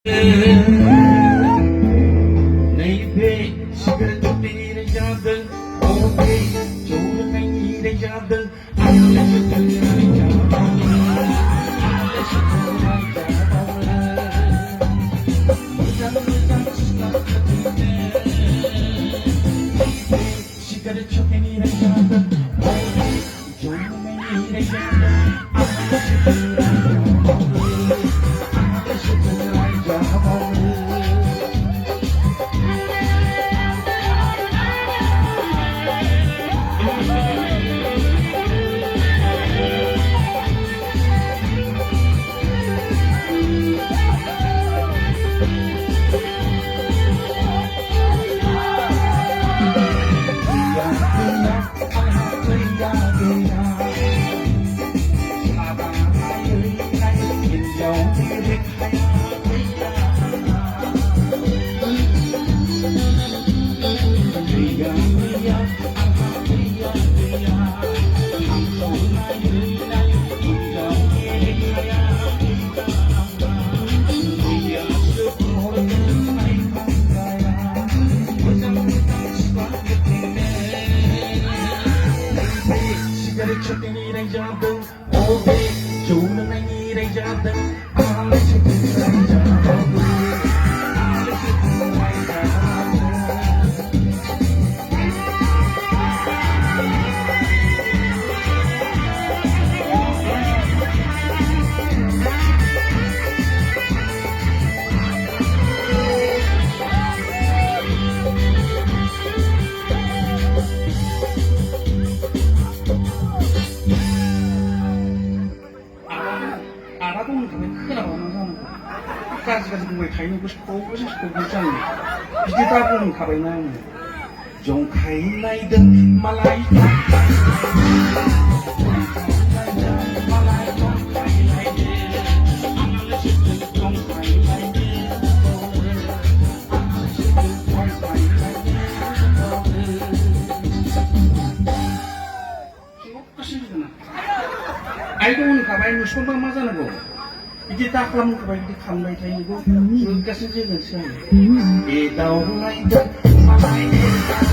Neybe sigaret bir yadı, obe çoğu neyre yadı, sigaret çok neyre yadı, obe çoğu neyre yadı, Çok neyre yadı, obe çoğu neyre yadı, 알아보면 그냥 크게 나오는 사는 거. 가지가지 그거에 가입하고 싶고 그렇잖아. 이제 다 보면 가만히 나오네. 좀 가인나이든 말라이든 알고 보니 가만히 손방 맞아놓고 이제 딱 하면 가만히 가만히 다니고 여기까지 지는 시간이 이다오라이다 마라이다